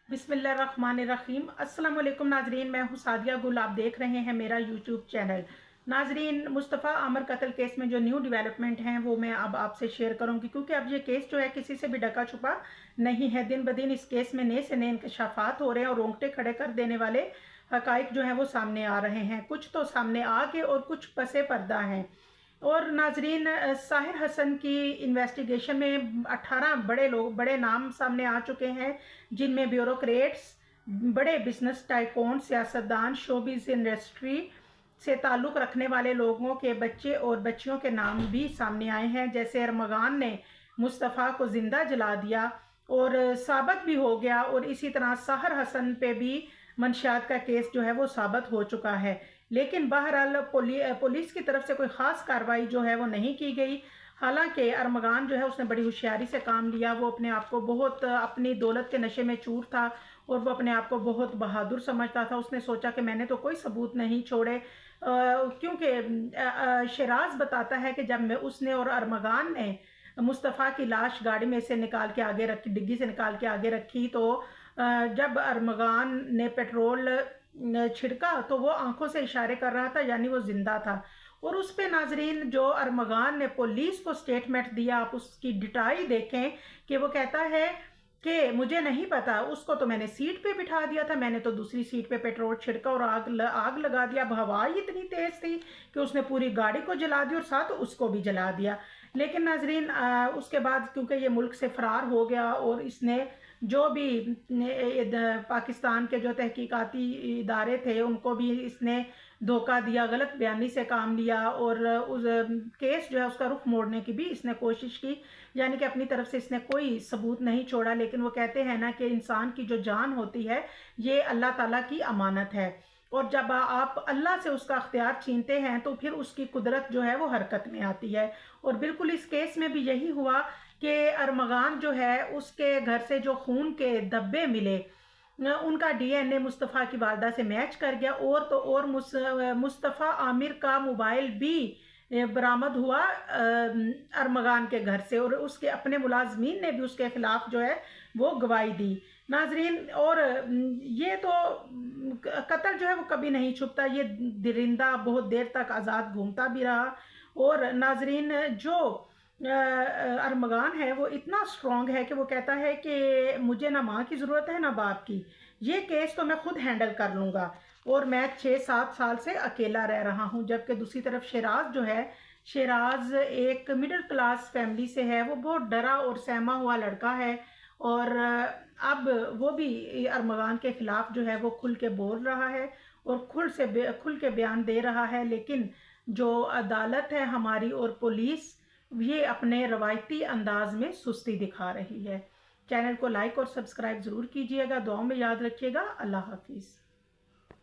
बिस्मिल्लाहिर्रहमानिर्रहीम। अस्सलाम वालेकुम नाजरीन, मैं हूँ सादिया गुल। आप देख रहे हैं मेरा यूट्यूब चैनल। नाजरीन, मुस्तफ़ा आमिर कत्ल केस में जो न्यू डेवलपमेंट हैं वो मैं अब आपसे शेयर करूंगी, क्योंकि अब ये केस जो है किसी से भी ढका छुपा नहीं है। दिन ब दिन इस केस में नए से नए इंकशाफात हो रहे हैं और रोंगटे खड़े कर देने वाले हकाइक जो हैं वो सामने आ रहे हैं। कुछ तो सामने आ के और कुछ पसे पर्दा हैं। और नाजरीन, साहिर हसन की इन्वेस्टिगेशन में 18 बड़े नाम सामने आ चुके हैं, जिनमें ब्यूरोक्रेट्स, बड़े बिजनेस टाइकून, सियासतदान, शोबिज इंडस्ट्री से ताल्लुक़ रखने वाले लोगों के बच्चे और बच्चियों के नाम भी सामने आए हैं। जैसे अरमगान ने मुस्तफ़ा को ज़िंदा जला दिया और साबित भी हो गया, और इसी तरह साहिर हसन पे भी मंशियात का केस जो है वो साबित हो चुका है। लेकिन बहरहाल पुलिस की तरफ से कोई ख़ास कार्रवाई जो है वो नहीं की गई। हालांकि अरमगान जो है उसने बड़ी होशियारी से काम लिया। वो अपने आप को बहुत अपनी दौलत के नशे में चूर था और वो अपने आप को बहुत बहादुर समझता था। उसने सोचा कि मैंने तो कोई सबूत नहीं छोड़े, क्योंकि शराज बताता है कि जब मैं उसने और अरमगान ने मुस्तफ़ा की लाश गाड़ी में से निकाल के आगे रखी, डिग्गी से निकाल के आगे रखी, तो जब अरमगान ने पेट्रोल छिड़का तो वो आंखों से इशारे कर रहा था, यानी वो जिंदा था। और उस पे नाजरीन जो अरमगान ने पुलिस को स्टेटमेंट दिया, आप उसकी डिटाई देखें कि वो कहता है कि मुझे नहीं पता, उसको तो मैंने सीट पे बिठा दिया था, मैंने तो दूसरी सीट पे पेट्रोल छिड़का और आग लगा दिया। अब हवा ही इतनी तेज थी कि उसने पूरी गाड़ी को जला दी और साथ उसको भी जला दिया। लेकिन नाजरीन, उसके बाद क्योंकि ये मुल्क से फरार हो गया और इसने जो भी पाकिस्तान के जो तहकीकाती इदारे थे उनको भी इसने धोखा दिया, गलत बयानी से काम लिया और उस केस जो है उसका रुख मोड़ने की भी इसने कोशिश की, यानी कि अपनी तरफ से इसने कोई सबूत नहीं छोड़ा। लेकिन वो कहते हैं ना कि इंसान की जो जान होती है ये अल्लाह ताला की अमानत है, और जब आप अल्लाह से उसका अख्तियार छीनते हैं तो फिर उसकी कुदरत जो है वो हरकत में आती है। और बिल्कुल इस केस में भी यही हुआ कि अरमगान जो है उसके घर से जो खून के धब्बे मिले उनका डीएनए मुस्तफ़ा की वालदा से मैच कर गया, और तो और मुस्तफ़ा आमिर का मोबाइल भी बरामद हुआ अरमगान के घर से, और उसके अपने मुलाजमीन ने भी उसके खिलाफ जो है वो गवाही दी। नाजरीन, और ये तो कत्ल जो है वो कभी नहीं छुपता, ये दरिंदा बहुत देर तक आज़ाद घूमता भी रहा। और नाजरीन, जो अरमगान है वो इतना स्ट्रॉन्ग है कि वो कहता है कि मुझे ना माँ की ज़रूरत है ना बाप की, ये केस तो मैं खुद हैंडल कर लूँगा, और मैं 6-7 साल से अकेला रह रहा हूँ। जबकि दूसरी तरफ शराज जो है, शराज एक मिडिल क्लास फैमिली से है, वो बहुत डरा और सहमा हुआ लड़का है, और अब वो भी अरमगान के खिलाफ जो है वो खुल के बोल रहा है और खुल के बयान दे रहा है। लेकिन जो अदालत है हमारी और पुलिस, ये अपने रवायती अंदाज में सुस्ती दिखा रही है। चैनल को लाइक और सब्सक्राइब ज़रूर कीजिएगा, दुआओं में याद रखिएगा। अल्लाह हाफिज़।